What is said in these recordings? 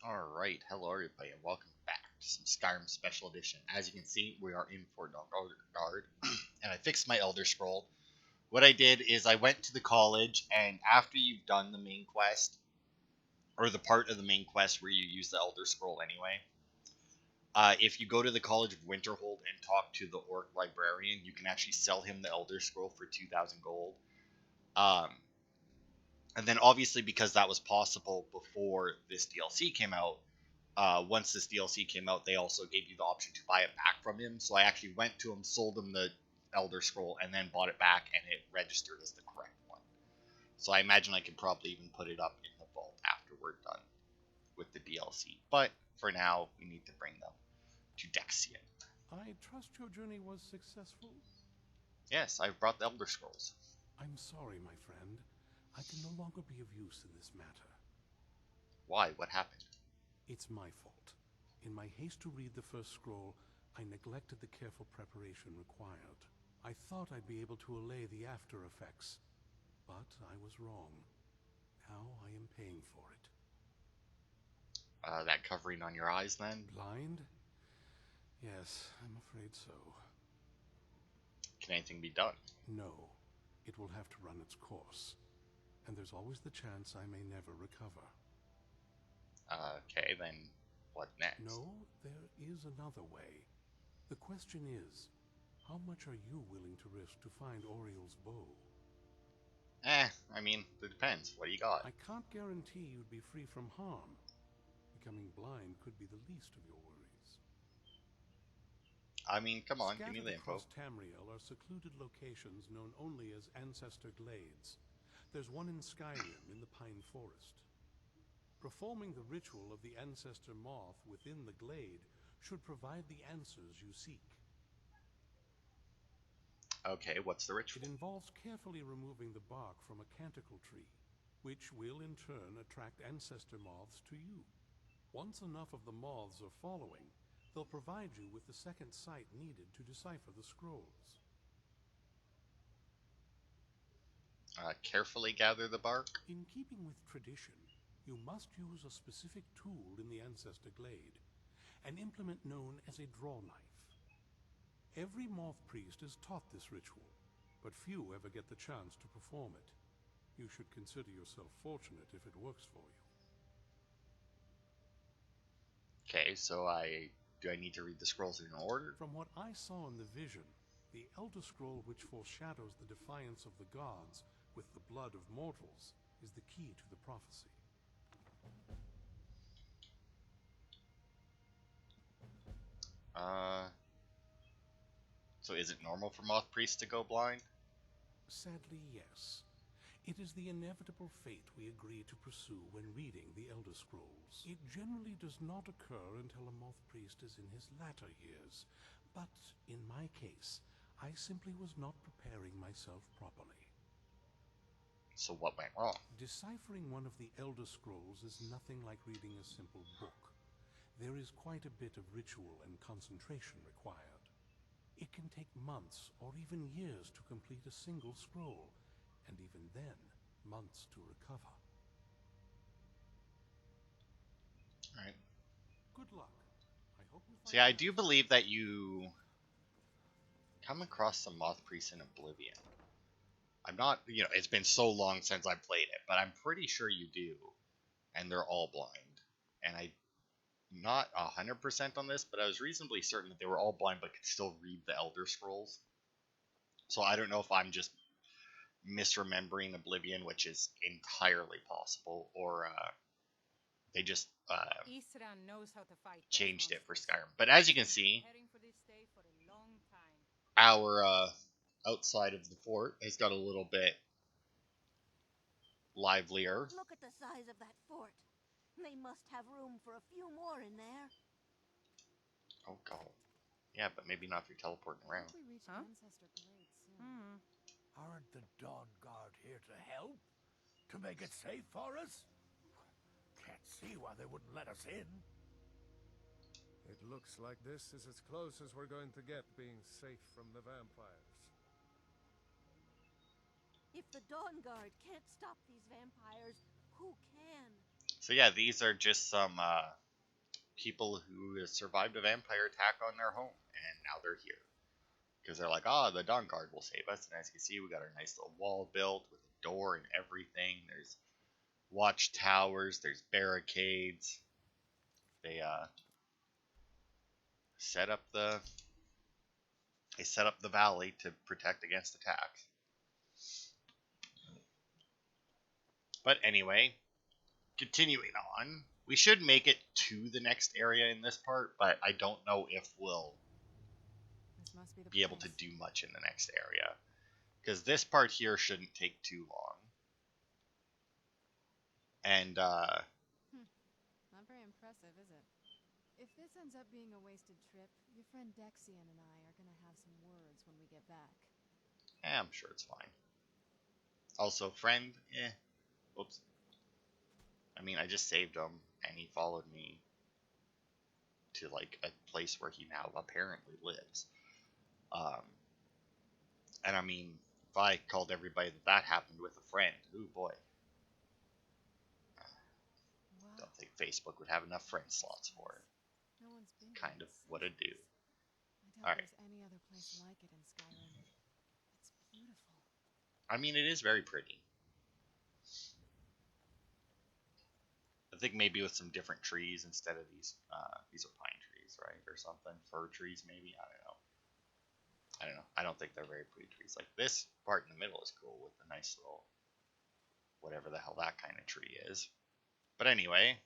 Alright, hello everybody, and welcome back to some Skyrim Special Edition. As you can see, we are in Fort Guard, and I fixed my Elder Scroll. What I did is I went to the college, and after you've done the main quest, or the part of the main quest where you use the Elder Scroll anyway, if you go to the College of Winterhold and talk to the Orc Librarian, you can actually sell him the Elder Scroll for 2,000 gold. Um, and then obviously because that was possible before this DLC came out, once this DLC came out, they also gave you the option to buy it back from him. So I actually went to him, sold him the Elder Scroll, and then bought it back, and it registered as the correct one. So I imagine I could probably even put it up in the vault after we're done with the DLC. But for now, we need to bring them to Dexian. I trust your journey was successful? Yes, I've brought the Elder Scrolls. I'm sorry, my friend. I can no longer be of use in this matter. Why? What happened? It's my fault. In my haste to read the first scroll, I neglected the careful preparation required. I thought I'd be able to allay the after effects, but I was wrong. Now I am paying for it. That covering on your eyes, then? Blind? Yes, I'm afraid so. Can anything be done? No, it will have to run its course. And there's always the chance I may never recover. Okay, then what next? No, there is another way. The question is, how much are you willing to risk to find Auriel's bow? I mean, it depends. What do you got? I can't guarantee you'd be free from harm. Becoming blind could be the least of your worries. I mean, come on, give me Scattered the info. across Tamriel are secluded locations known only as Ancestor Glades. There's one in Skyrim in the Pine Forest. Performing the ritual of the Ancestor Moth within the glade should provide the answers you seek. Okay, what's the It ritual? involves carefully removing the bark from a canticle tree, which will in turn attract ancestor moths to you. Once enough of the moths are following, they'll provide you with the second sight needed to decipher the scrolls. Carefully gather the bark? In keeping with tradition, you must use a specific tool in the Ancestor Glade, an implement known as a draw knife. Every moth priest is taught this ritual, but few ever get the chance to perform it. You should consider yourself fortunate if it works for you. Okay, so do I need to read the scrolls in order? From what I saw in the vision, the Elder Scroll which foreshadows the defiance of the gods with the blood of mortals is the key to the prophecy. Uh, so is it normal for moth priests to go blind? Sadly, yes. It is the inevitable fate we agree to pursue when reading the Elder Scrolls. It generally does not occur until a moth priest is in his latter years, but in my case, I simply was not preparing myself properly. So what went wrong? Deciphering one of the Elder Scrolls is nothing like reading a simple book. There is quite a bit of ritual and concentration required. It can take months or even years to complete a single scroll, and even then, months to recover. Alright. Good luck. I hope you See, find I the do answer. believe that you come across some moth priests in Oblivion. I'm not, it's been so long since I played it, but I'm pretty sure you do. And they're all blind. And I'm not 100% on this, but I was reasonably certain that they were all blind but could still read the Elder Scrolls. So I don't know if I'm just misremembering Oblivion, which is entirely possible, or they just Isran knows how to fight those changed it for monsters. Skyrim. But as you can see, Preparing for this day for a long time. our outside of the fort has got a little bit livelier. Look at the size of that fort. They must have room for a few more in there. Oh god. Yeah, but maybe not if you're teleporting around. We reach Huh? Ancestor Glade soon. Aren't the Dawn Guard here to help? To make it safe for us? Can't see why they wouldn't let us in. It looks like this is as close as we're going to get being safe from the vampires. If the Dawn Guard can't stop these vampires, who can? So yeah, these are just some people who survived a vampire attack on their home, and now they're here because they're like, the Dawn Guard will save us. And as you can see, we got our nice little wall built with a door and everything. There's watchtowers, there's barricades. They set up the valley to protect against attacks. But anyway, continuing on, we should make it to the next area in this part, but I don't know if we'll This must be the be able to place. do much in the next area, because this part here shouldn't take too long. And Not very impressive, is it? If this ends up being a wasted trip, your friend Dexian and I are gonna have some words when we get back. I'm sure it's fine. Also, friend, oops. I mean, I just saved him, and he followed me to like a place where he now apparently lives. And I mean, if I called everybody that happened with a friend, ooh boy, Wow. don't think Facebook would have enough friend slots for it. No one's been Kind here of in what I do. I doubt Alright. there's any other place like it in Skyrim. It's beautiful. I mean, it is very pretty. I think maybe with some different trees instead of these are pine trees, right, or something, fir trees maybe. I don't know. I don't think they're very pretty trees. Like this part in the middle is cool with the nice little whatever the hell that kind of tree is. But anyway,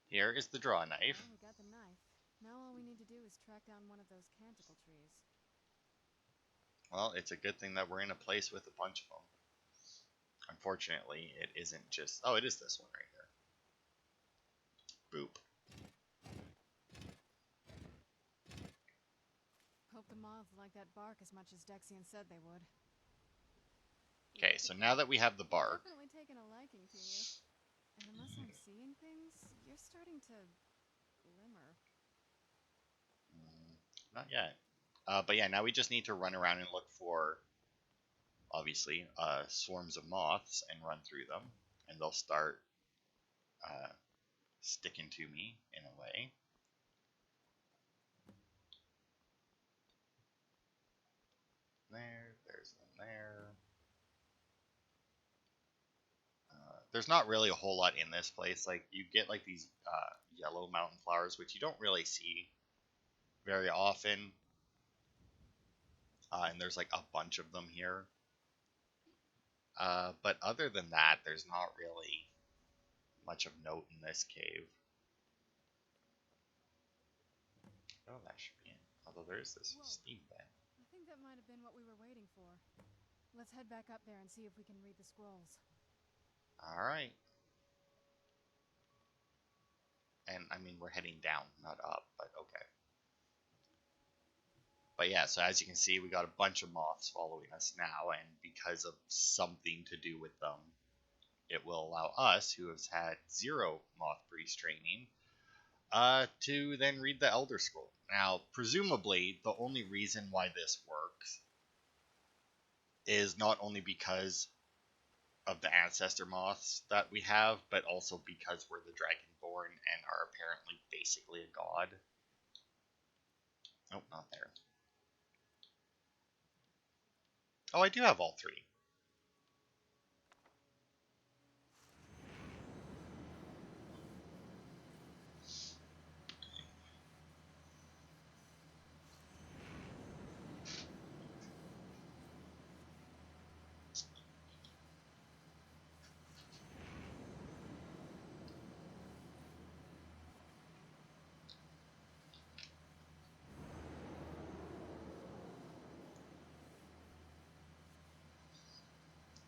here is the draw knife. Well, we got the knife. Now all we need to do is track down one of those canticle trees. Well, it's a good thing that we're in a place with a bunch of them. Unfortunately, it isn't just... Oh, it is this one right here. Boop. Hope the moths like that bark as much as Dexian said they would. Okay, so now that we have the bark... Definitely taken a liking to you. And unless I'm seeing things, you're starting to glimmer. Not yet. But yeah, now we just need to run around and look for, obviously, swarms of moths and run through them. And they'll start sticking to me in a way. There's one there. There's not really a whole lot in this place. Like, you get like these yellow mountain flowers, which you don't really see very often. And there's like a bunch of them here. But other than that, there's not really much of note in this cave. Oh, that should be it. Although there is this steam vent. I think that might have been what we were waiting for. Let's head back up there and see if we can read the scrolls. Alright. And, I mean, we're heading down, not up, but okay. But yeah, so as you can see, we got a bunch of moths following us now, and because of something to do with them, it will allow us, who has had 0 moth priest training, to then read the Elder Scroll. Now, presumably, the only reason why this works is not only because of the ancestor moths that we have, but also because we're the Dragonborn and are apparently basically a god. Nope, not there. Oh, I do have all 3.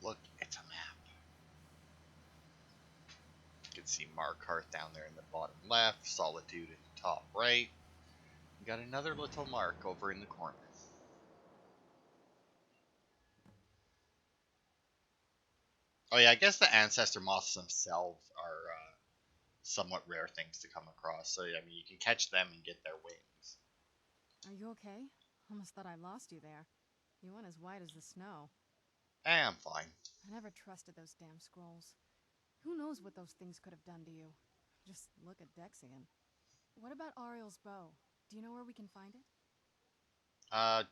Look, it's a map. You can see Markarth down there in the bottom left, Solitude in the top right. We got another little mark over in the corner. Oh yeah, I guess the ancestor moths themselves are somewhat rare things to come across. So I mean, you can catch them and get their wings. Are you okay? Almost thought I lost you there. You went as white as the snow. I'm fine. I never trusted those damn scrolls. Who knows what those things could have done to you? Just look at Dexian. What about Auriel's bow? Do you know where we can find it?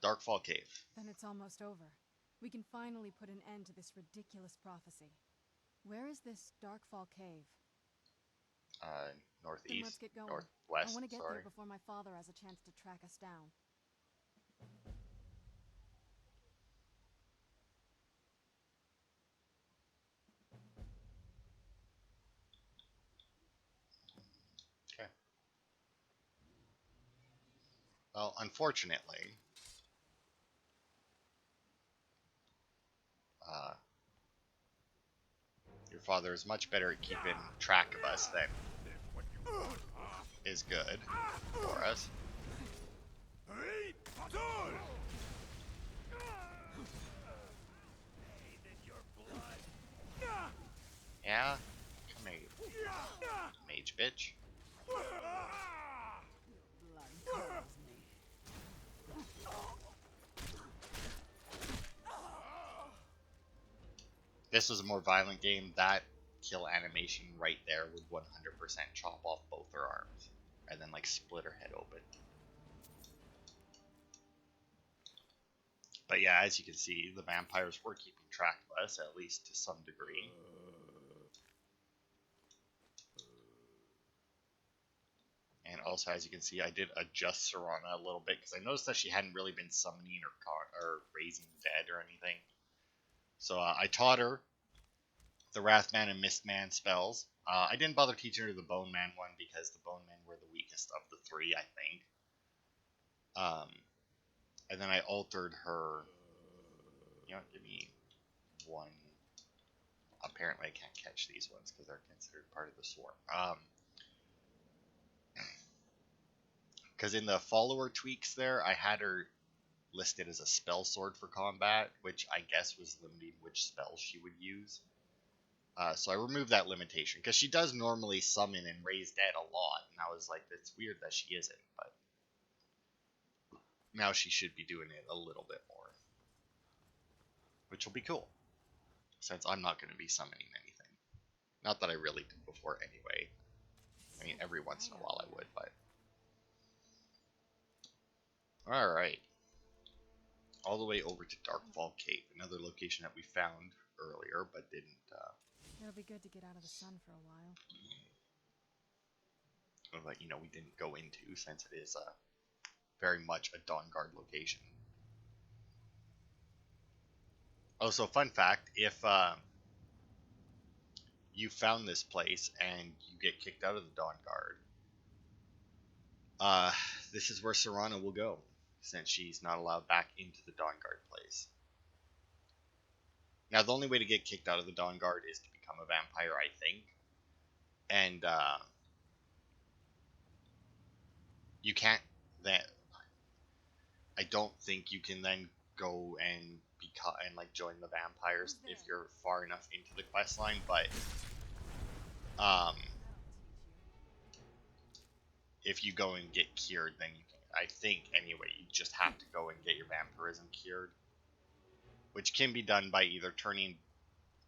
Darkfall Cave. Then it's almost over. We can finally put an end to this ridiculous prophecy. Where is this Darkfall Cave? Northeast. Then let's get going. Northwest, I want to get sorry. there before my father has a chance to track us down. Okay. Well, unfortunately, your father is much better at keeping track of us than is good for us. Yeah? Come here, you mage bitch. Blood calls me. This was a more violent game. That kill animation right there would 100% chop off both her arms and then like split her head open. But yeah, as you can see, the vampires were keeping track of us, at least to some degree. And also, as you can see, I did adjust Serana a little bit because I noticed that she hadn't really been summoning or raising the dead or anything. So I taught her the Wrathman and Mistman spells. I didn't bother teaching her the Bone Man one because the Bone Men were the weakest of the three, I think. And then I altered her. You know, give me one. Apparently, I can't catch these ones because they're considered part of the swarm. Because in the follower tweaks there, I had her listed as a spell sword for combat, which I guess was limiting which spells she would use. So I removed that limitation, because she does normally summon and raise dead a lot, and I was like, it's weird that she isn't, but now she should be doing it a little bit more. Which will be cool, since I'm not going to be summoning anything. Not that I really did before anyway. I mean, every once in a while I would, but... Alright. All the way over to Darkfall Cave, another location that we found earlier, but didn't... It'll be good to get out of the sun for a while. But, you know, we didn't go into, since it is very much a Dawnguard location. Oh, so fun fact, if you found this place and you get kicked out of the Dawnguard, this is where Serana will go, since she's not allowed back into the Dawnguard place. Now, the only way to get kicked out of the Dawnguard is to become a vampire, I think. And, you can't then... I don't think you can then go and like join the vampires if you're far enough into the quest line, but if you go and get cured, then you can. I think anyway, you just have to go and get your vampirism cured, which can be done by either turning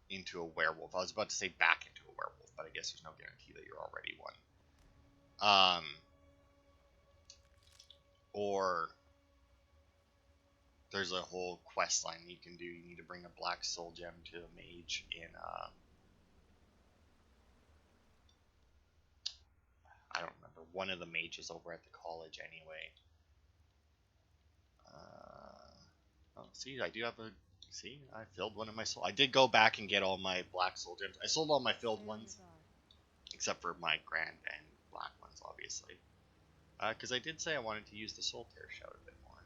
into a werewolf. I was about to say back into a werewolf, but I guess there's no guarantee that you're already one. Or there's a whole quest line you can do. You need to bring a black soul gem to a mage in I don't remember, one of the mages over at the college anyway. Oh, see, I do have a... See, I filled one of my soul. I did go back and get all my black soul gems. I sold all my filled ones, except for my grand and black ones, obviously. Because I did say I wanted to use the soul tear shout a bit more.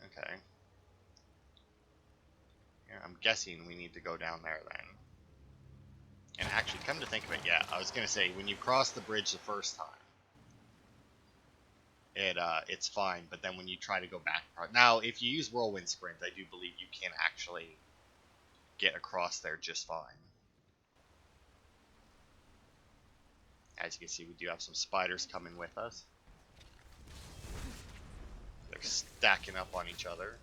Okay. Yeah, I'm guessing we need to go down there then. And actually, come to think of it, yeah, I was going to say, when you cross the bridge the first time, it's fine, but then when you try to go back... Now, if you use Whirlwind Sprint, I do believe you can actually get across there just fine. As you can see, we do have some spiders coming with us. They're stacking up on each other.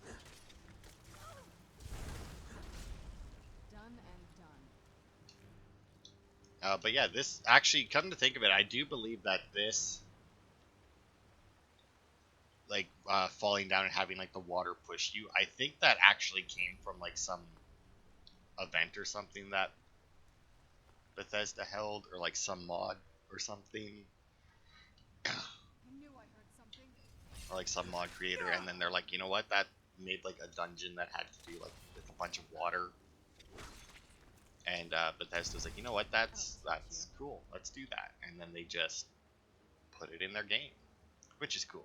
Done and done. But yeah, this actually, come to think of it, I do believe that this, like, falling down and having like the water push you, I think that actually came from like some event or something that Bethesda held, or like some mod or something, I knew I heard something. or like some mod creator, and then they're like, you know what, that made like a dungeon that had to do like with a bunch of water, and Bethesda's like, you know what, that's cool, let's do that, and then they just put it in their game, which is cool.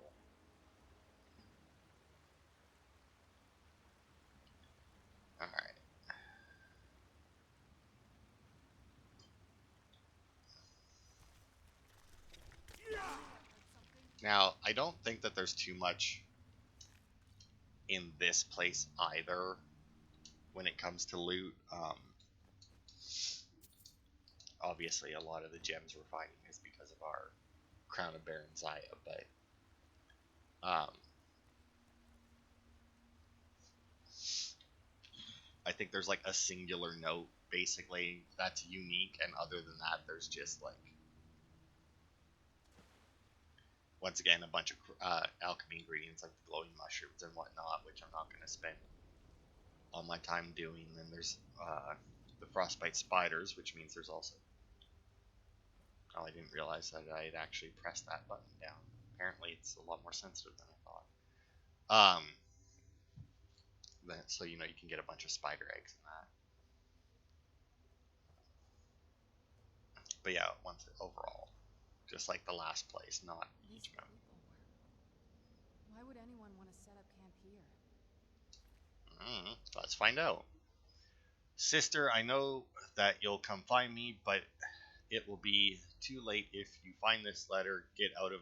All right. Now, I don't think that there's too much in this place either when it comes to loot. Obviously, a lot of the gems we're finding is because of our Crown of Baron Zaya, but I think there's like a singular note basically that's unique, and other than that, there's just like, once again, a bunch of alchemy ingredients like the glowing mushrooms and whatnot, which I'm not going to spend all my time doing. Then there's the frostbite spiders, which means there's also, oh, I didn't realize that I had actually pressed that button down. Apparently it's a lot more sensitive than I thought. So you know, you can get a bunch of spider eggs in that. But yeah, once overall, just like the last place, not a huge amount. Why would anyone want to set up camp here? Let's find out. Sister, I know that you'll come find me, but it will be too late if you find this letter. Get out of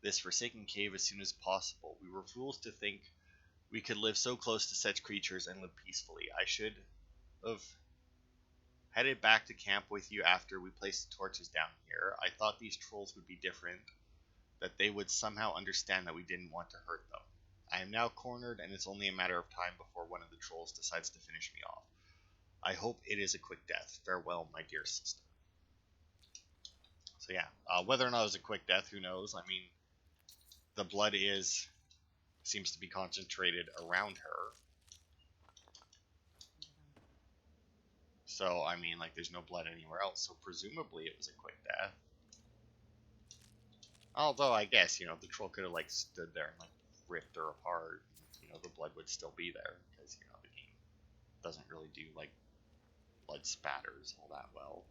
this forsaken cave as soon as possible. We were fools to think we could live so close to such creatures and live peacefully. I should have headed back to camp with you after we placed the torches down here. I thought these trolls would be different, that they would somehow understand that we didn't want to hurt them. I am now cornered, and it's only a matter of time before one of the trolls decides to finish me off. I hope it is a quick death. Farewell, my dear sister. So yeah, whether or not it was a quick death, who knows? I mean, the blood seems to be concentrated around her. So, I mean, like, there's no blood anywhere else, so presumably it was a quick death. Although, I guess, you know, the troll could have, like, stood there and, like, ripped her apart. You know, the blood would still be there, because, you know, the game doesn't really do, like, blood spatters all that well.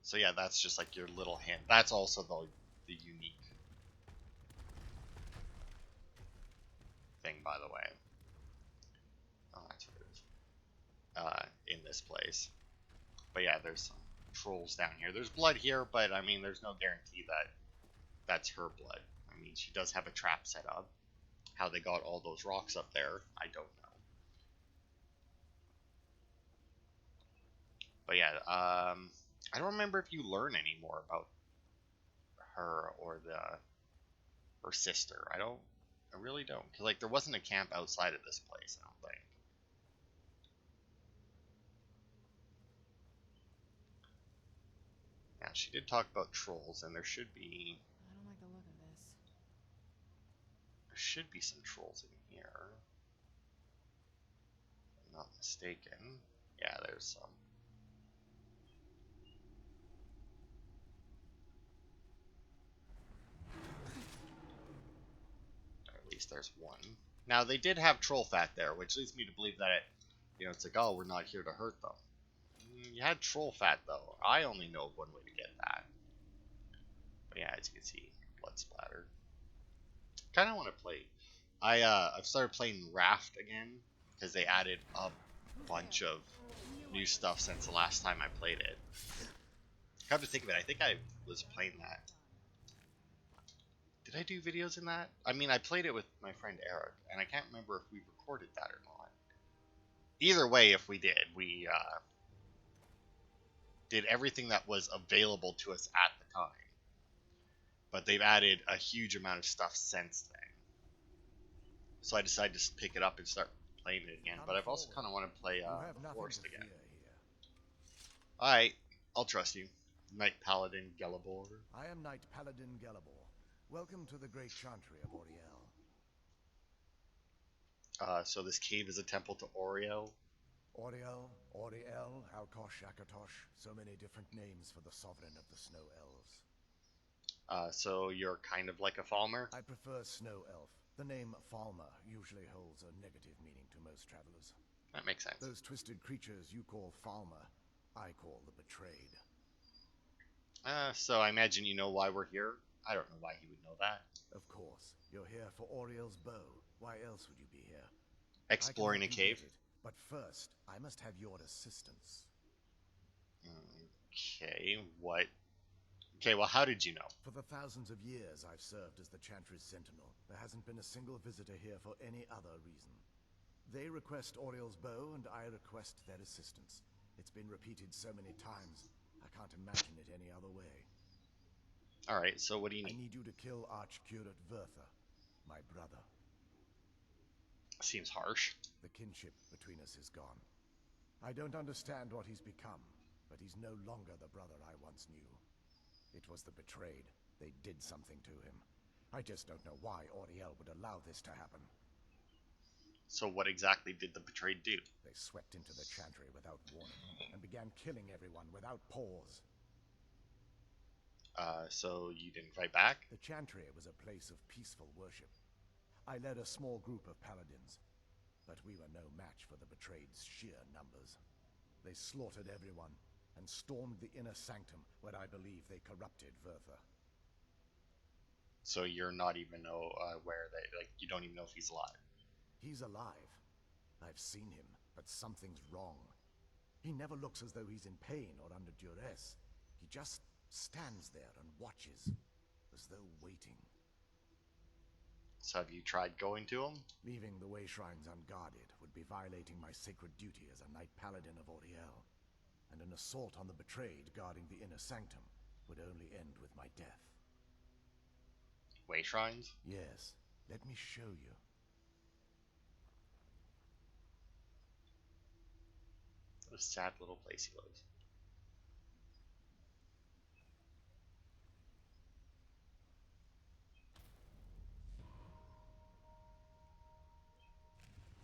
So yeah, that's just like your little hint. That's also the unique thing, by the way. Oh, that's what it is. In this place. But yeah, there's some trolls down here. There's blood here, but I mean, there's no guarantee that that's her blood. I mean, she does have a trap set up. How they got all those rocks up there, I don't know. But yeah, I don't remember if you learn any more about her or her sister. I really don't. Because, like, there wasn't a camp outside of this place, I don't think. Yeah, she did talk about trolls, and there should be... I don't like the look of this. There should be some trolls in here. If I'm not mistaken. Yeah, there's some. Or at least there's one. Now, they did have troll fat there, which leads me to believe that, it's like, oh, we're not here to hurt them. You had troll fat, though. I only know of one way to get that. But yeah, as you can see, blood splatter. Kind of want to play. I've started playing Raft again, because they added a bunch of new stuff since the last time I played it. Come to think of it, I think I was playing that. Did I do videos in that? I mean, I played it with my friend Eric, and I can't remember if we recorded that or not. Either way, if we did, we did everything that was available to us at the time. But they've added a huge amount of stuff since then. So I decided to pick it up and start playing it again, but Come I've also forward. kind of want to play You have nothing Forest to again. fear here. Alright, I'll trust you. Knight Paladin Gelibor. I am Knight Paladin Gelibor. Welcome to the great chantry of Auriel. So this cave is a temple to Auriel. Auriel, Auriel, Alkosh, Akatosh, so many different names for the sovereign of the Snow Elves. So you're kind of like a Falmer? I prefer Snow Elf. The name Falmer usually holds a negative meaning to most travelers. That makes sense. Those twisted creatures you call Falmer, I call the Betrayed. So I imagine you know why we're here? I don't know why he would know that. Of course, you're here for Auriel's bow. Why else would you be here? Exploring I a can help you cave? get it, but first, I must have your assistance. Okay, what? Okay, well, how did you know? For the thousands of years I've served as the Chantry's sentinel, there hasn't been a single visitor here for any other reason. They request Auriel's bow, and I request their assistance. It's been repeated so many times, I can't imagine it any other way. Alright, so what do you I need? need you to kill Archcurate Vertha, my brother. Seems harsh. The kinship between us is gone. I don't understand what he's become, but he's no longer the brother I once knew. It was the Betrayed. They did something to him. I just don't know why Auriel would allow this to happen. So what exactly did the Betrayed do? They swept into the Chantry without warning, and began killing everyone without pause. So you didn't fight back? The Chantry was a place of peaceful worship. I led a small group of paladins, but we were no match for the Betrayed's sheer numbers. They slaughtered everyone, and stormed the inner sanctum, where I believe they corrupted Vertha. So you're not even aware that, like, you don't even know if he's alive? He's alive. I've seen him, but something's wrong. He never looks as though he's in pain or under duress. He just stands there and watches, as though waiting. So have you tried going to him? Leaving the way shrines unguarded would be violating my sacred duty as a Knight Paladin of Auriel, and an assault on the Betrayed guarding the inner sanctum would only end with my death. Way shrines? Yes, let me show you. What a sad little place he lives.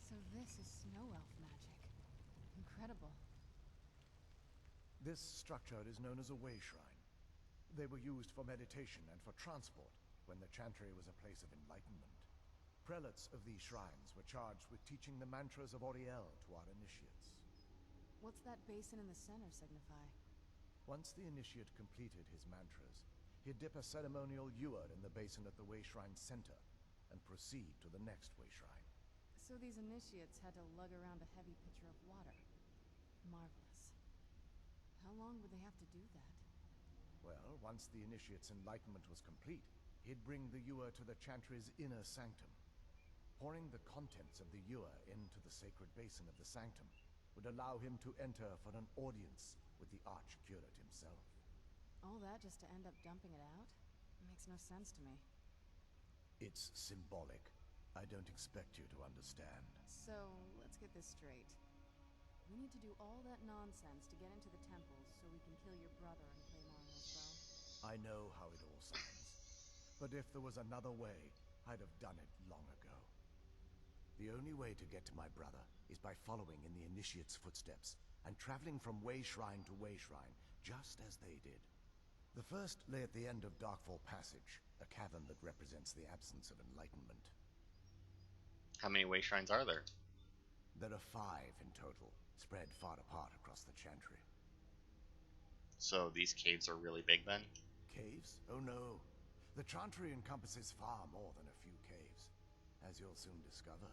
So this is snow elf magic. Incredible. This structure is known as a way shrine. They were used for meditation and for transport when the Chantry was a place of enlightenment. Prelates of these shrines were charged with teaching the mantras of Auriel to our initiates. What's that basin in the center signify? Once the initiate completed his mantras, he'd dip a ceremonial ewer in the basin at the way shrine's center and proceed to the next way shrine. So these initiates had to lug around a heavy pitcher of water. Marvelous. How long would they have to do that? Well, once the initiate's enlightenment was complete, he'd bring the ewer to the Chantry's inner sanctum. Pouring the contents of the ewer into the sacred basin of the sanctum would allow him to enter for an audience with the Archcurate himself. All that just to end up dumping it out? It makes no sense to me. It's symbolic. I don't expect you to understand. So, let's get this straight. We need to do all that nonsense to get into the temples so we can kill your brother and claim Auriel's bow. I know how it all sounds. But if there was another way, I'd have done it long ago. The only way to get to my brother is by following in the initiate's footsteps and traveling from way shrine to way shrine, just as they did. The first lay at the end of Darkfall Passage, a cavern that represents the absence of enlightenment. How many way shrines are there? There are 5 in total, spread far apart across the Chantry. So these caves are really big then? Caves? Oh no. The Chantry encompasses far more than a few caves, as you'll soon discover.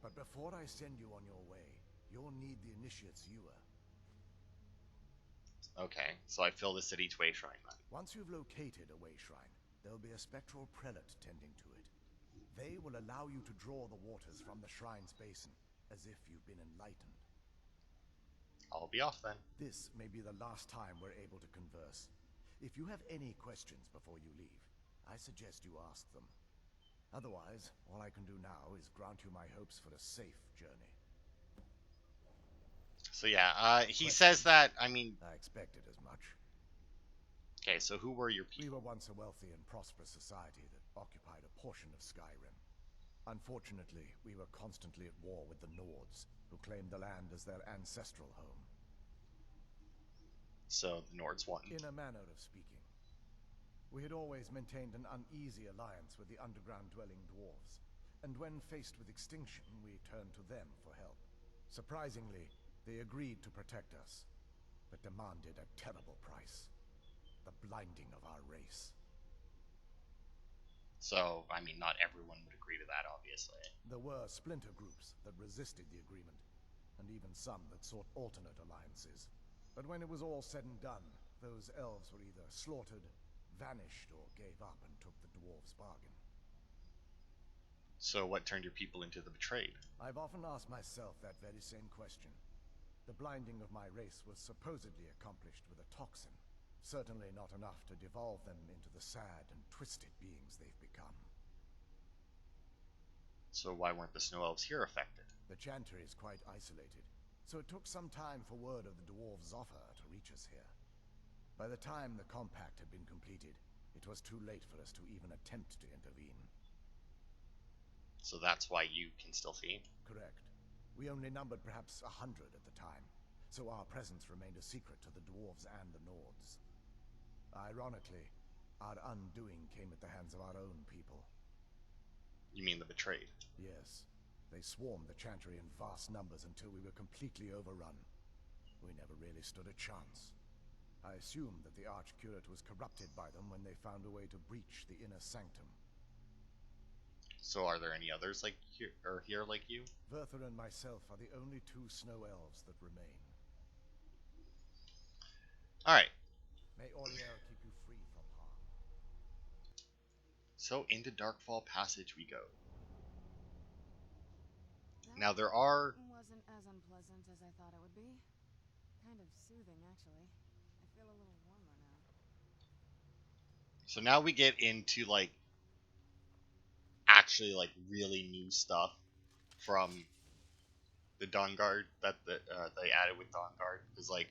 But before I send you on your way, you'll need the initiate's ewer. Okay, so I fill this at each way shrine then. Once you've located a way shrine, there'll be a spectral prelate tending to it. They will allow you to draw the waters from the shrine's basin, as if you've been enlightened. I'll be off then. This may be the last time we're able to converse. If you have any questions before you leave, I suggest you ask them. Otherwise, all I can do now is grant you my hopes for a safe journey. So yeah, he says that, I mean... I expected as much. Okay, so who were your We people? were once a wealthy and prosperous society that occupied a portion of Skyrim. Unfortunately, we were constantly at war with the Nords, who claimed the land as their ancestral home. So the Nords won. In a manner of speaking. We had always maintained an uneasy alliance with the underground-dwelling dwarves, and when faced with extinction, we turned to them for help. Surprisingly, they agreed to protect us, but demanded a terrible price. The blinding of our race. So, I mean, not everyone would agree to that, obviously. There were splinter groups that resisted the agreement, and even some that sought alternate alliances. But when it was all said and done, those elves were either slaughtered, vanished, or gave up and took the dwarves' bargain. So what turned your people into the betrayed? I've often asked myself that very same question. The blinding of my race was supposedly accomplished with a toxin. Certainly not enough to devolve them into the sad and twisted beings they've become. So why weren't the snow elves here affected? The Chantry is quite isolated, so it took some time for word of the dwarves' offer to reach us here. By the time the compact had been completed, it was too late for us to even attempt to intervene. So that's why you can still see? Correct. We only numbered perhaps 100 at the time, so our presence remained a secret to the dwarves and the Nords. Ironically, our undoing came at the hands of our own people. You mean the betrayed? Yes. They swarmed the Chantry in vast numbers until we were completely overrun. We never really stood a chance. I assumed that the Archcurate was corrupted by them when they found a way to breach the inner sanctum. So are there any others like here like you? Verther and myself are the only two snow elves that remain. Alright, May Auriel keep you free from harm. so into Darkfall Passage we go. That Now there are... wasn't as unpleasant as I thought it would be. Kind of soothing, actually. I feel a little warmer now. So now we get into, like, actually, like, really new stuff from the Dawnguard that they added with Dawnguard. Because, like,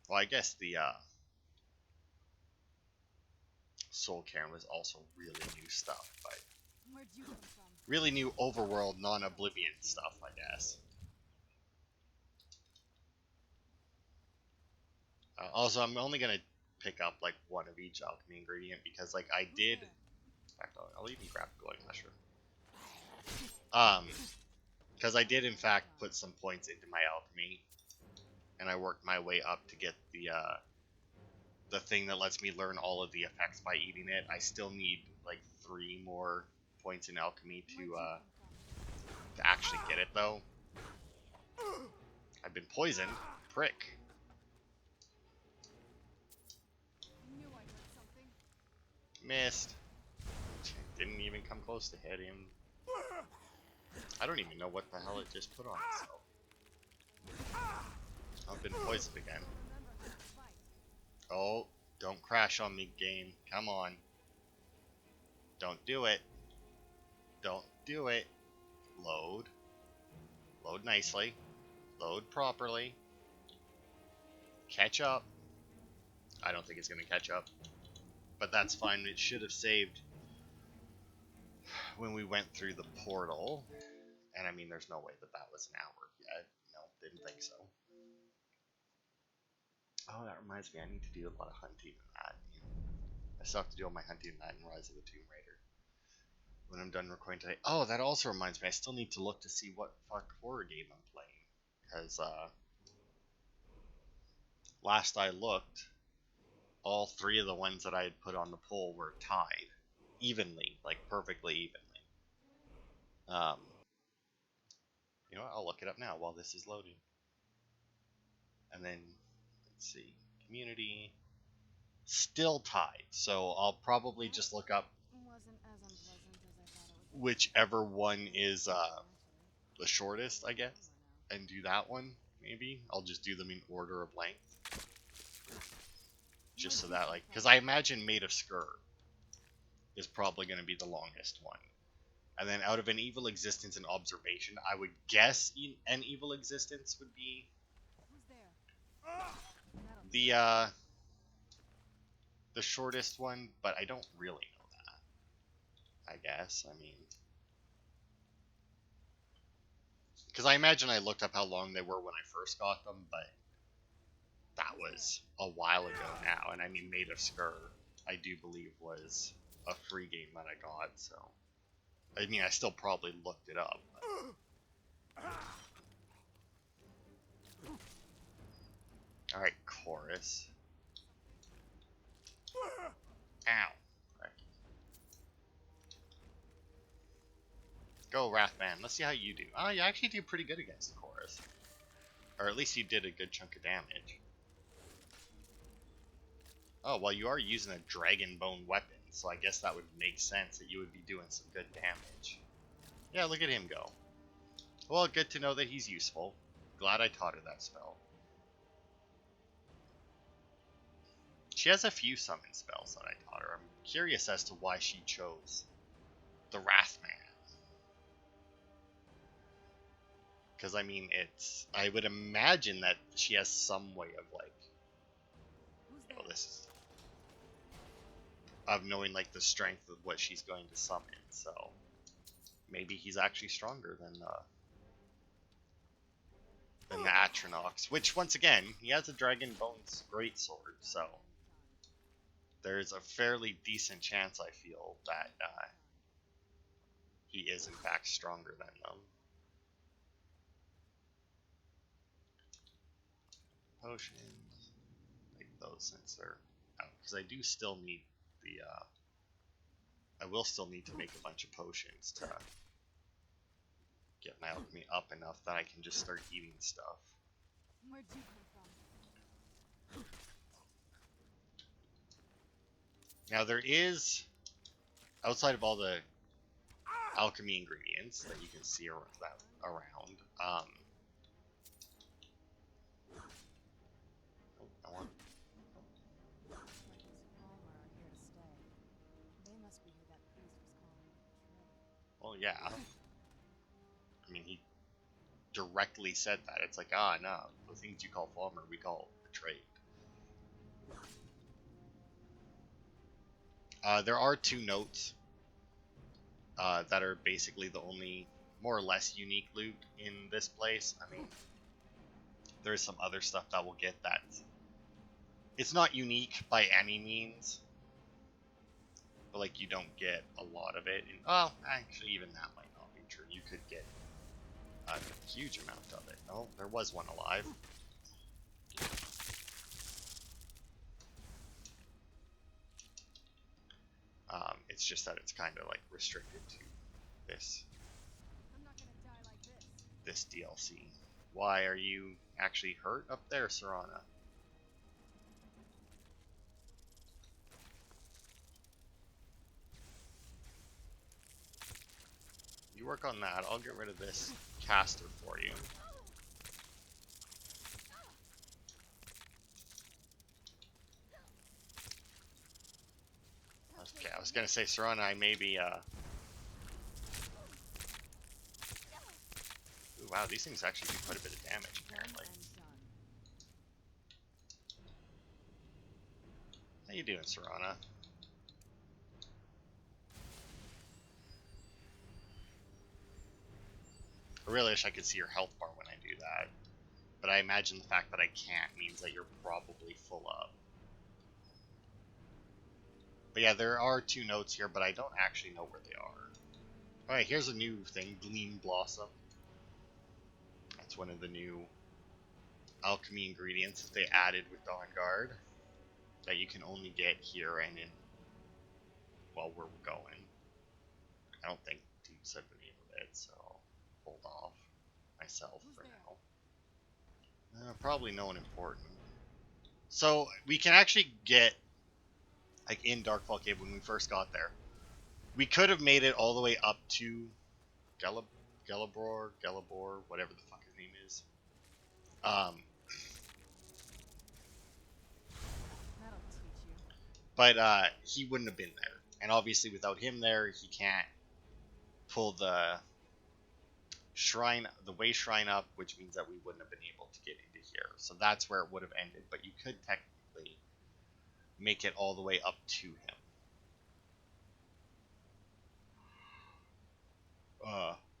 well, I guess the Soul Cairn was also really new stuff, but Where'd you come from? really new overworld, non-Oblivion stuff, I guess. Also, I'm only gonna pick up like one of each alchemy ingredient because, like, I did. In fact, I'll even grab a glowing mushroom. Because I did in fact put some points into my alchemy, and I worked my way up to get the thing that lets me learn all of the effects by eating it. I still need like 3 more points in alchemy to actually get it though. I've been poisoned, prick. I knew I heard something. Missed. Didn't even come close to hit him. I don't even know what the hell it just put on itself. I've been poisoned again. Remember how to fight. Oh, don't crash on me, game. Come on. Don't do it. Don't do it. Load. Load nicely. Load properly. Catch up. I don't think it's going to catch up. But that's fine. It should have saved when we went through the portal. And I mean, there's no way that that was an hour yet. No, didn't think so. Oh, that reminds me, I need to do a lot of hunting in that. I still have to do all my hunting in that in Rise of the Tomb Raider. When I'm done recording today. Oh, that also reminds me, I still need to look to see what fuck horror game I'm playing. Because, last I looked, all 3 of the ones that I had put on the poll were tied. Evenly. Like, perfectly evenly. You know what? I'll look it up now while this is loading. And then, let's see. Community. Still tied. So I'll probably just look up Wasn't as unpleasant as I thought it would be. whichever one is Actually, the shortest, I guess. warmer now. And do that one, maybe. I'll just do them in order of length. Just so that, like, because I imagine Maid of Skur is probably going to be the longest one. And then out of an evil existence and observation, I would guess an evil existence would be Who's there? That'll the shortest one, but I don't really know that. I guess. I mean, because I imagine I looked up how long they were when I first got them, but that was a while ago now. And I mean, Made of Skur, I do believe was a free game that I got, so I mean, I still probably looked it up. Alright, Chorus. Ow. Right. Go, Wrathman. Let's see how you do. Oh, you actually do pretty good against the Chorus. Or at least you did a good chunk of damage. Oh, well, you are using a Dragon Bone weapon, so I guess that would make sense that you would be doing some good damage. Yeah, look at him go. Well, good to know that he's useful. Glad I taught her that spell. She has a few summon spells that I taught her. I'm curious as to why she chose the Wrathman. Because, I mean, I would imagine that she has some way of, like... Oh, this is... Of knowing, like, the strength of what she's going to summon, so... Maybe he's actually stronger than the Atronox. Which, once again, he has a Dragon Bones greatsword, so... There's a fairly decent chance, I feel, that he is in fact stronger than them. Potions, like those since they're out, because I do still need the. I will still need to make a bunch of potions to get my alchemy up enough that I can just start eating stuff. Where'd you come from? Now there is, outside of all the alchemy ingredients that you can see around, I want. Well, yeah. I mean, he directly said that. It's like, no, the things you call Falmer, we call betrayed. There are 2 notes that are basically the only more or less unique loot in this place. I mean, there's some other stuff that we'll get that it's not unique by any means, but like you don't get a lot of it. And, well, actually, even that might not be true. You could get a huge amount of it. Oh, there was one alive. It's just that it's kind of like restricted to this I'm not gonna die like this this. DLC. Why are you actually hurt up there, Serana? You work on that. I'll get rid of this caster for you. Okay, I was gonna say, Serana, I may be, Ooh, wow, these things actually do quite a bit of damage, apparently. How you doing, Serana? I really wish I could see your health bar when I do that. But I imagine the fact that I can't means that you're probably full up. But yeah, there are 2 notes here, but I don't actually know where they are. Alright, here's a new thing, Gleam Blossom. That's one of the new alchemy ingredients that they added with Dawnguard. That you can only get here and in, well, where we're going. I don't think Dude said the name of it, so I'll hold off myself for now. Probably no one important. So, we can actually get, like in Darkfall Cave when we first got there, we could have made it all the way up to Gelibor, whatever the fuck his name is. That'll teach you. But he wouldn't have been there. And obviously without him there, he can't pull the way shrine up, which means that we wouldn't have been able to get into here. So that's where it would have ended, but you could technically make it all the way up to him.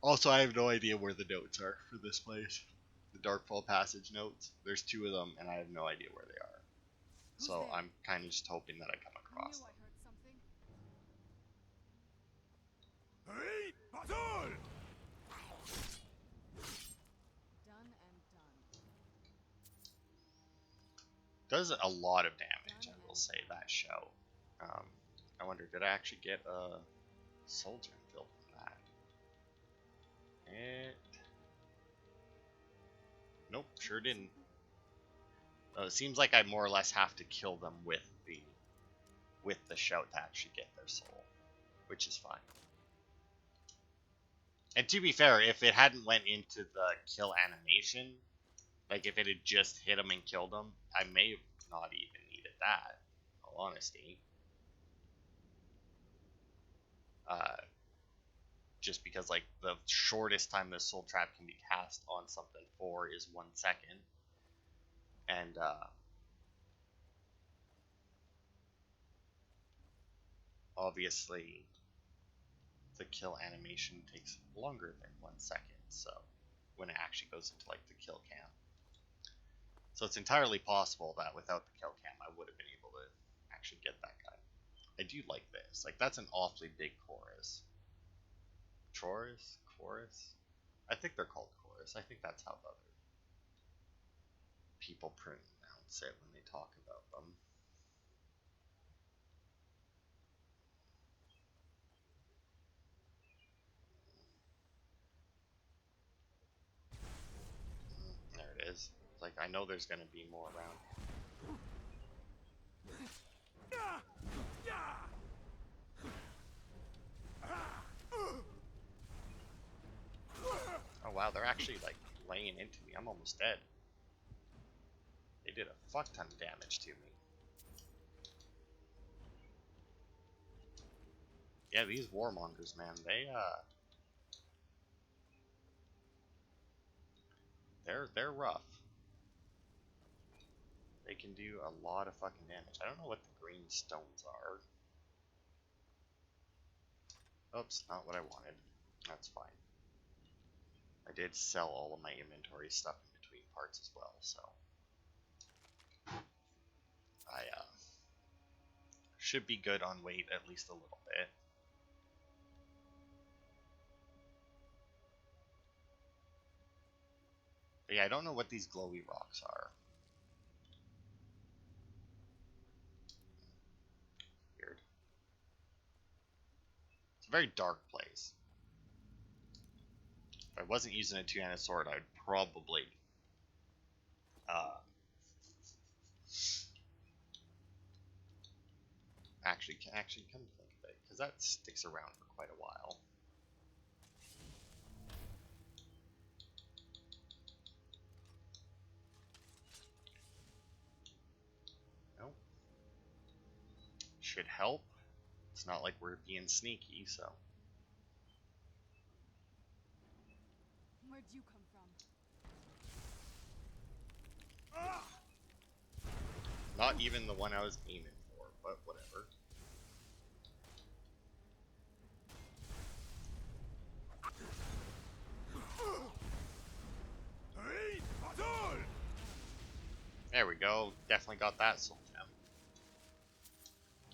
Also, I have no idea where the notes are for this place. The Darkfall Passage notes. There's 2 of them, and I have no idea where they are. So I'm kind of just hoping that I come across them. Done and done. Does a lot of damage, I will say, that show. I wonder, did I actually get a soldier build from that? Nope, sure didn't. It seems like I more or less have to kill them with the shout to actually get their soul, which is fine. And to be fair, if it hadn't went into the kill animation, like if it had just hit them and killed them, I may have not even needed that, in all honesty. Just because like the shortest time the soul trap can be cast on something for is 1 second. And obviously the kill animation takes longer than 1 second, so when it actually goes into like the kill cam. So it's entirely possible that without the kill cam I would have been able to actually get that guy. I do like this. Like, that's an awfully big chorus. Chorus? I think they're called chorus. I think that's how the other people pronounce it when they talk about them. There it is. It's like, I know there's going to be more around. Oh wow, they're actually like laying into me. I'm almost dead. They did a fuck ton of damage to me. Yeah, these warmongers, man, they're rough. They can do a lot of fucking damage. I don't know what the green stones are. Oops, not what I wanted. That's fine. I did sell all of my inventory stuff in between parts as well, so I should be good on weight at least a little bit. But yeah, I don't know what these glowy rocks are. Weird. It's a very dark place. If I wasn't using a two-handed sword, I'd probably actually come to think of it, because that sticks around for quite a while. Nope. Should help. It's not like we're being sneaky, so. Where'd you come from? Not even the one I was aiming for, but whatever. There we go. Definitely got that soul gem.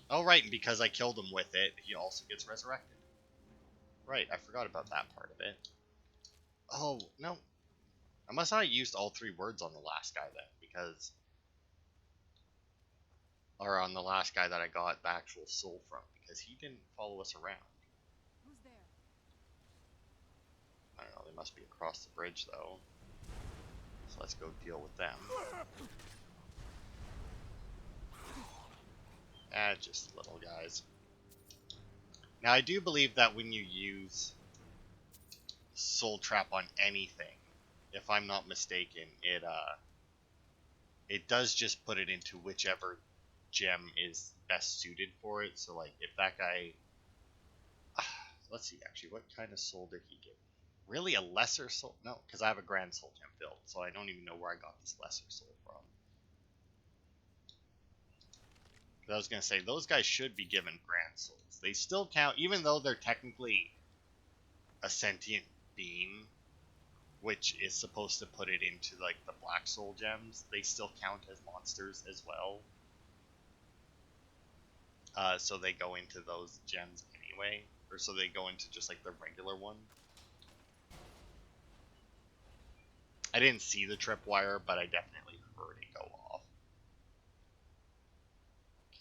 Oh, right, and because I killed him with it, he also gets resurrected. Right, I forgot about that part of it. Oh, no. I must not have used all 3 words on the last guy then, because... Or on the last guy that I got the actual soul from, because he didn't follow us around. Who's there? I don't know, they must be across the bridge, though. So let's go deal with them. Just little guys. Now, I do believe that when you use Soul Trap on anything, if I'm not mistaken, it does just put it into whichever gem is best suited for it. So like if that guy, let's see actually, what kind of soul did he give me? Really a lesser soul? No, because I have a grand soul gem filled, so I don't even know where I got this lesser soul from. I was gonna say those guys should be given grand souls. They still count, even though they're technically a sentient being, which is supposed to put it into like the black soul gems. They still count as monsters as well. So they go into those gems anyway, or so they go into just like the regular one. I didn't see the tripwire, but I definitely heard it go off.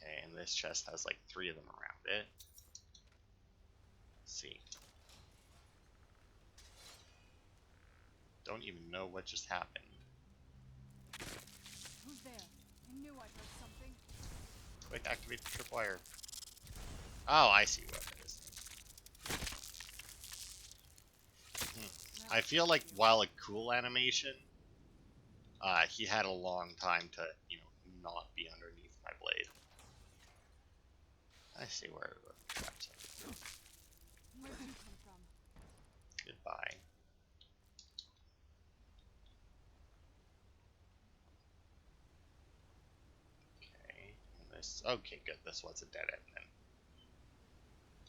Okay, and this chest has like 3 of them around it. Let's see. Don't even know what just happened. Who's there? I knew I heard something. Quick, activate the tripwire. Oh, I see what it is. I feel like while a cool animation, he had a long time to, you know, not be underneath my blade. I see where the traps are. Where did it come from? Goodbye. Okay, and this. Okay, good. This was a dead end then.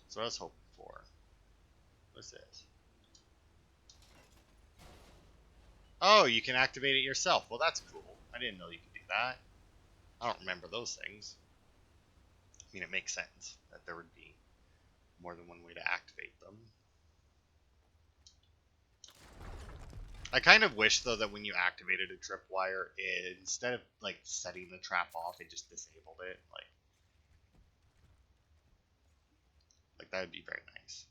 So I was hoping for. What's this? Oh, you can activate it yourself. Well, that's cool. I didn't know you could do that. I don't remember those things. I mean, it makes sense that there would be more than one way to activate them. I kind of wish, though, that when you activated a tripwire, instead of, like, setting the trap off, it just disabled it. Like that would be very nice.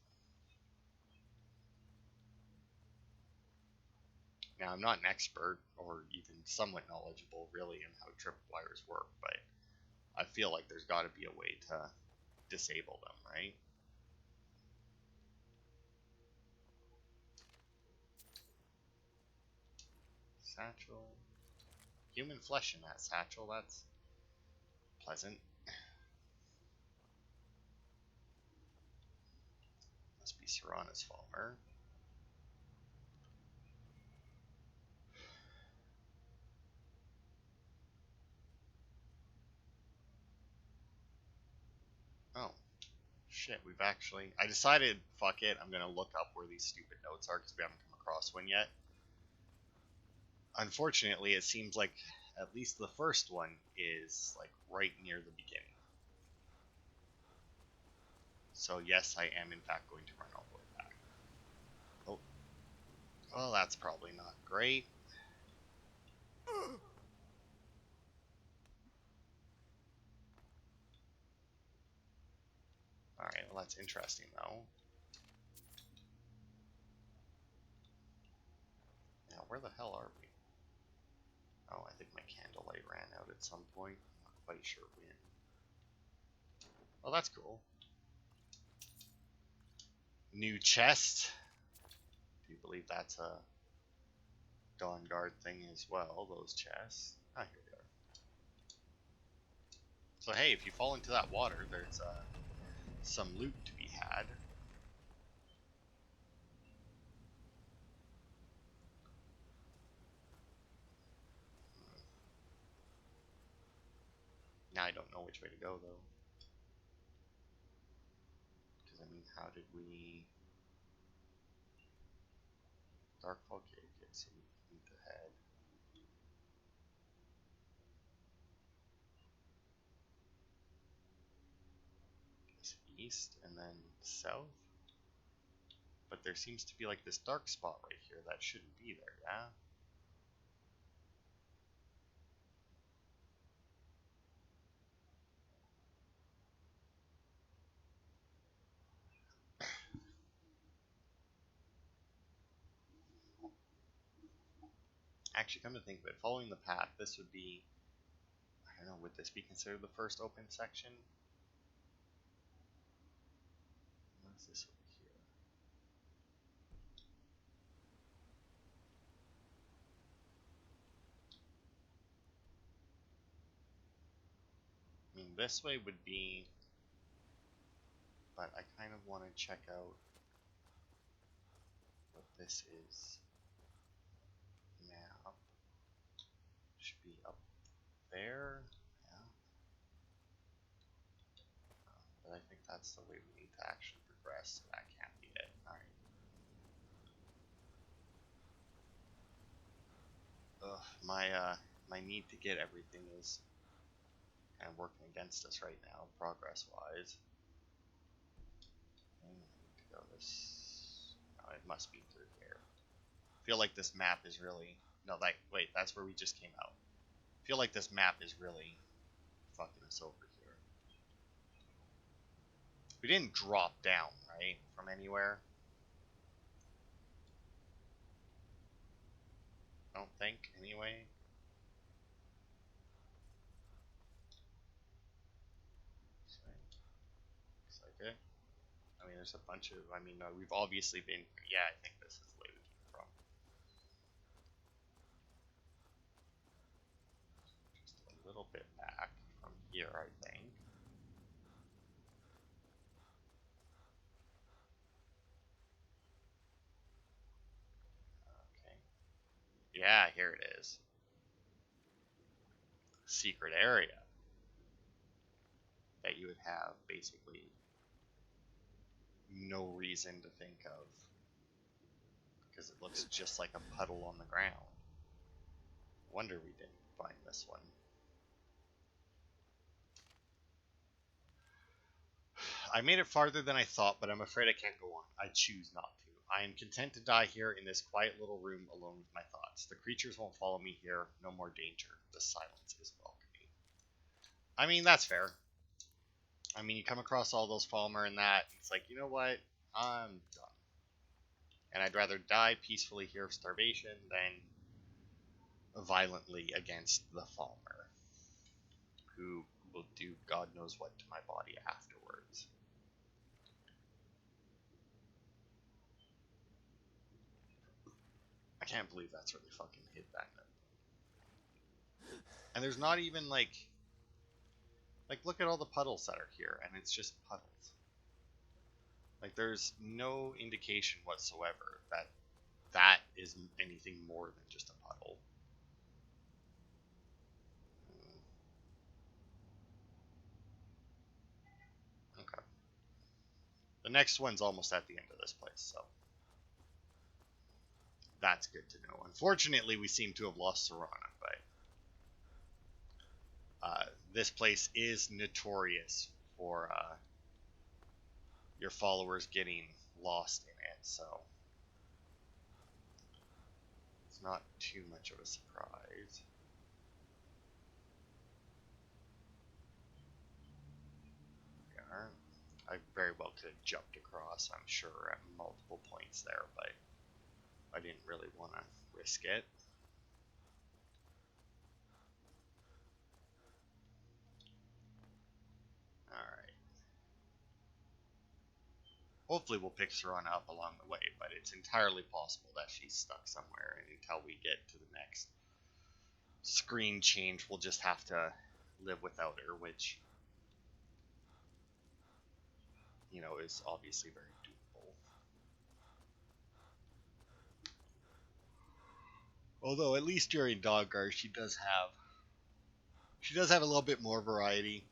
Now, I'm not an expert or even somewhat knowledgeable really in how tripwires work, but I feel like there's got to be a way to disable them, right? Satchel. Human flesh in that satchel, that's pleasant. Must be Serana's Falmer. Oh. Shit, I decided, fuck it, I'm gonna look up where these stupid notes are because we haven't come across one yet. Unfortunately, it seems like at least the first one is like right near the beginning. So yes, I am in fact going to run all the way back. Oh, well, that's probably not great. Alright, well that's interesting though. Now, where the hell are we? Oh, I think my candlelight ran out at some point. I'm not quite sure when. Oh, that's cool. New chest. Do you believe that's a Dawn Guard thing as well, those chests? Ah, here they are. So hey, if you fall into that water, there's some loot to be had. Now I don't know which way to go though. Because I mean, how did we... Darkfall Cave, okay, so we need to head east and then south. But there seems to be like this dark spot right here that shouldn't be there, yeah? Actually, come to think of it, following the path, this would be... I don't know, would this be considered the first open section? What's this over here? I mean, this way would be... But I kind of want to check out what this is. Map. Should be up there. Yeah. But I think that's the way we need to actually progress, so that can't be it. Alright. Ugh, my need to get everything is kind of working against us right now, progress-wise. I need to go this... Oh, it must be through here. I feel like this map is really... No, like, wait, that's where we just came out. I feel like this map is really fucking us over here. We didn't drop down, right? From anywhere? I don't think, anyway. Looks like it. I mean, there's a bunch of... I mean, we've obviously been... Yeah, I think this is the way we came from. Just a little bit back from here, I think. Okay. Yeah, here it is. Secret area that you would have basically no reason to think of because it looks just like a puddle on the ground. Wonder we didn't find this one. I made it farther than I thought, but I'm afraid I can't go on. I choose not to. I am content to die here in this quiet little room alone with my thoughts. The creatures won't follow me here. No more danger. The silence is welcoming. I mean, that's fair. I mean, you come across all those Falmer and that, it's like, you know what? I'm done. And I'd rather die peacefully here of starvation than violently against the Falmer, who will do God knows what to my body afterwards. I can't believe that's really fucking hit that note. And there's not even like, look at all the puddles that are here, and it's just puddles. Like, there's no indication whatsoever that that is anything more than just a puddle. Okay. The next one's almost at the end of this place, so that's good to know. Unfortunately, we seem to have lost Serana, but this place is notorious for your followers getting lost in it, so it's not too much of a surprise. I very well could have jumped across, I'm sure, at multiple points there, but I didn't really want to risk it. Alright. Hopefully we'll pick Serana up along the way, but it's entirely possible that she's stuck somewhere, and until we get to the next screen change, we'll just have to live without her, which, you know, is obviously very doable. Although, at least during Dogguard, she does have a little bit more variety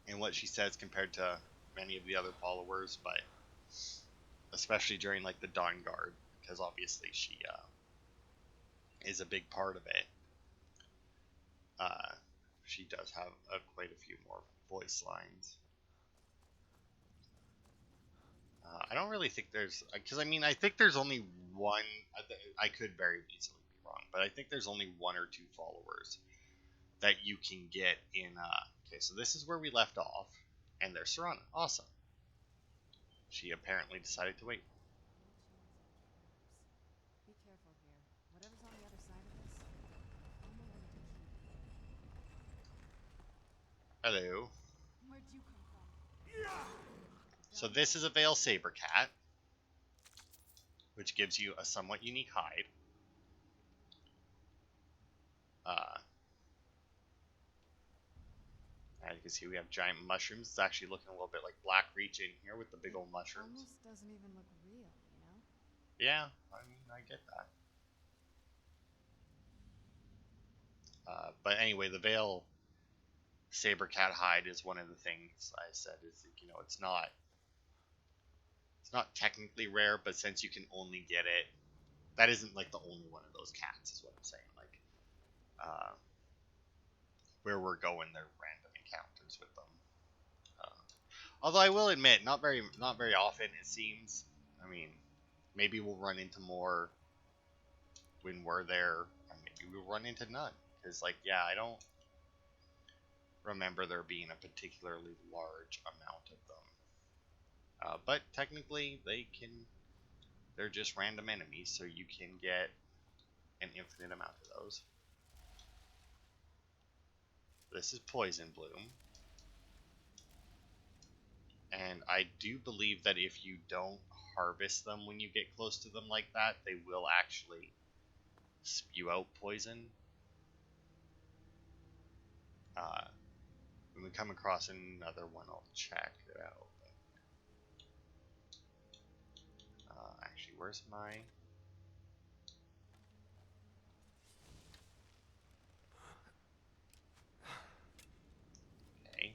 in what she says compared to many of the other followers, but especially during like the Dawn Guard, because obviously she is a big part of it. She does have quite a few more voice lines. I don't really think there's, because I mean, I think there's only one. I could very easily be wrong, but I think there's only one or two followers that you can get in. Okay, so this is where we left off, and there's Serana. Awesome. She apparently decided to wait. Be careful here. Whatever's on the other side of this, only want to keep. Hello. Where'd you come from? So this is a Veil Saber Cat, which gives you a somewhat unique hide. As you can see, we have giant mushrooms. It's actually looking a little bit like Black Reach in here with the big old mushrooms. Almost doesn't even look real, you know? Yeah, I mean, I get that. But anyway, the Veil saber cat hide is one of the things I said is, you know, it's not technically rare, but since you can only get it, that isn't like the only one of those cats, is what I'm saying. Like, where we're going, they're random encounters with them. Although I will admit, not very often it seems. I mean, maybe we'll run into more when we're there, and maybe we'll run into none. Because, like, yeah, I don't remember there being a particularly large amount of them. But technically, they're just random enemies, so you can get an infinite amount of those. This is Poison Bloom. And I do believe that if you don't harvest them when you get close to them like that, they will actually spew out poison. When we come across another one, I'll check it out. Actually, where's my... Okay.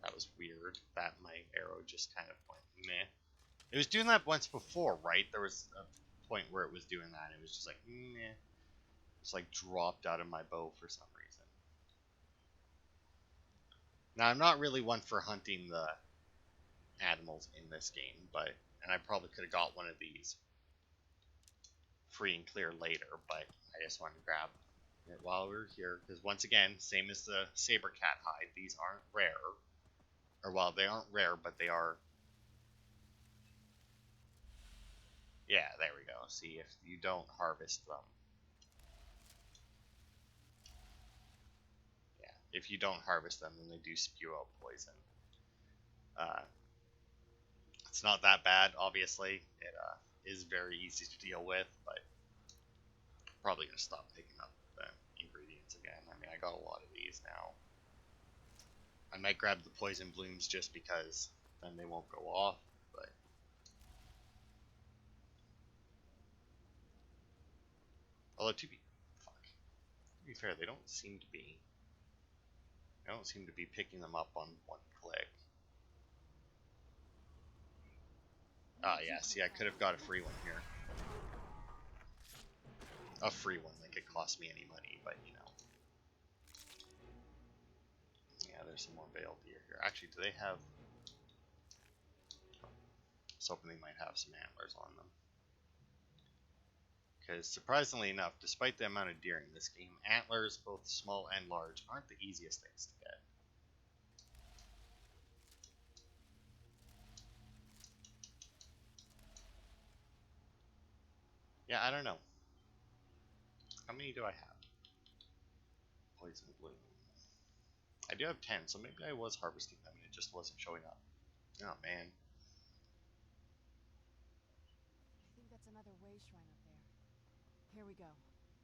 That was weird, that my arrow just kind of went meh. It was doing that once before, right? There was a point where it was doing that, and it was just like, meh. It's like dropped out of my bow for some reason. Now, I'm not really one for hunting the animals in this game, and I probably could have got one of these free and clear later, but I just wanted to grab it while we were here, because once again, same as the saber cat hide, these aren't rare, or well, they aren't rare, but they are. Yeah, there we go. See, if you don't harvest them, if you don't harvest them, then they do spew out poison. It's not that bad, obviously. It is very easy to deal with, but probably going to stop picking up the ingredients again. I mean, I got a lot of these now. I might grab the poison blooms just because then they won't go off, but... Although, to be fair, they don't seem to be... I don't seem to be picking them up on one click. Ah, yeah, see, I could have got a free one here. A free one, like it cost me any money, but, you know. Yeah, there's some more veiled deer here. Actually, do they have... I was hoping they might have some antlers on them. Because, surprisingly enough, despite the amount of deer in this game, antlers, both small and large, aren't the easiest things to get. Yeah, I don't know. How many do I have? Poison bloom. I do have 10, so maybe I was harvesting them and it just wasn't showing up. Oh, man. I think that's another way shrine up there. Here we go.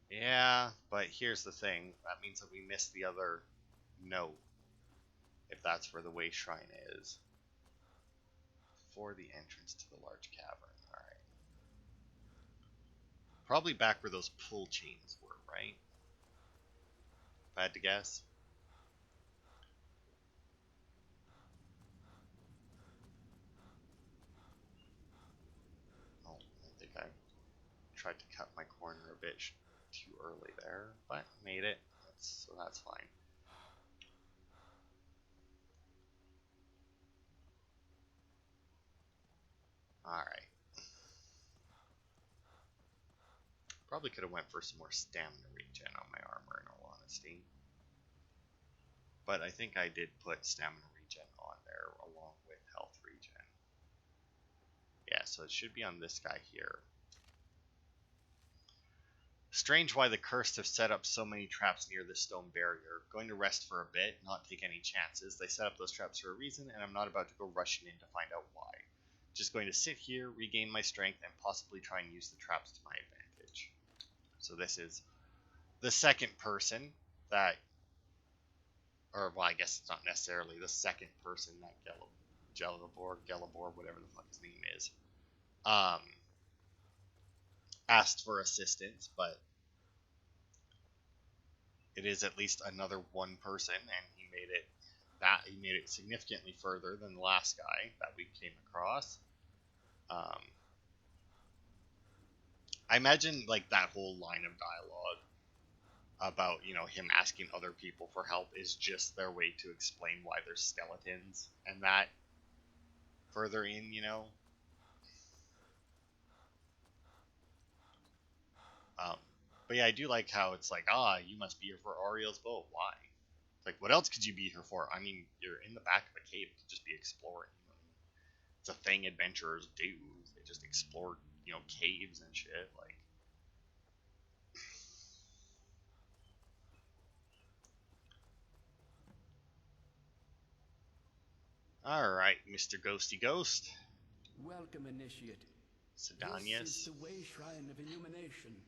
Yeah, but here's the thing. That means that we missed the other note. If that's where the way shrine is. For the entrance to the large cavern. Alright. Probably back where those pull chains were, right? If I had to guess. Oh, I think I tried to cut my corner a bit too early there, but made it. So that's fine. Alright. Probably could have went for some more stamina regen on my armor, in all honesty. But I think I did put stamina regen on there along with health regen. Yeah, so it should be on this guy here. Strange why the cursed have set up so many traps near this stone barrier. Going to rest for a bit, not take any chances. They set up those traps for a reason, and I'm not about to go rushing in to find out why. Just going to sit here, regain my strength, and possibly try and use the traps to my advantage. So this is the second person that or well, I guess it's not necessarily the second person that Gelibor, whatever the fuck his name is, asked for assistance, but it is at least another one person, and he made it significantly further than the last guy that we came across. I imagine like that whole line of dialogue about, you know, him asking other people for help is just their way to explain why there's skeletons, and that further in, you know. But yeah, I do like how it's like, you must be here for Auriel's bow. Why? Like, what else could you be here for? I mean, you're in the back of a cave. You could just be exploring. You know? It's a thing adventurers do. They just explore, you know, caves and shit. Like, all right, Mr. Ghosty Ghost. Welcome, Initiate. Sedanius. This is the Way Shrine of Illumination.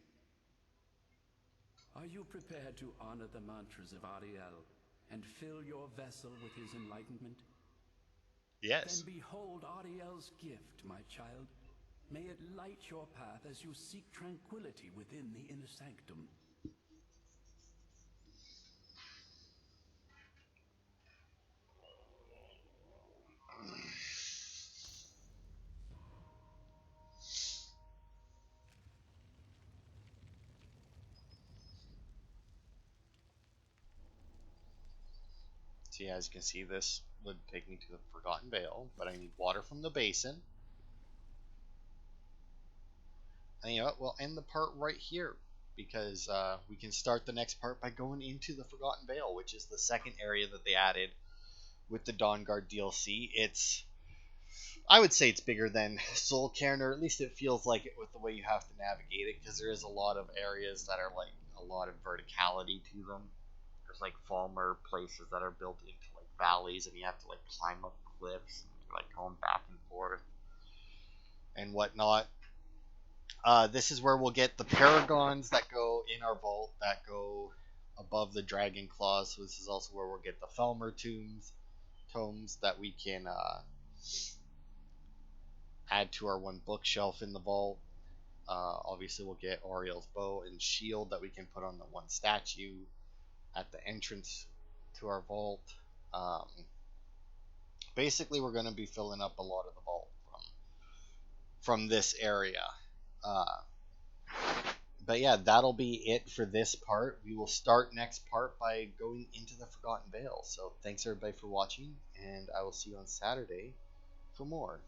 Are you prepared to honor the mantras of Auriel and fill your vessel with his enlightenment? Yes. Then behold Auriel's gift, my child. May it light your path as you seek tranquility within the inner sanctum. So yeah, as you can see, this would take me to the Forgotten Vale, but I need water from the basin. And you know what, we'll end the part right here, because we can start the next part by going into the Forgotten Vale, which is the second area that they added with the Dawnguard DLC. I would say it's bigger than Soul Cairn, or at least it feels like it with the way you have to navigate it, because there is a lot of areas that are like a lot of verticality to them. There's like Falmer places that are built into like valleys, and you have to like climb up cliffs, and like going back and forth and whatnot. This is where we'll get the paragons that go in our vault that go above the dragon claws. So this is also where we'll get the Felmer tomes that we can add to our one bookshelf in the vault. Obviously, we'll get Auriel's bow and shield that we can put on the one statue at the entrance to our vault. Basically, we're going to be filling up a lot of the vault from this area. But yeah, that'll be it for this part. We will start next part by going into the Forgotten Vale. So thanks everybody for watching, and I will see you on Saturday for more.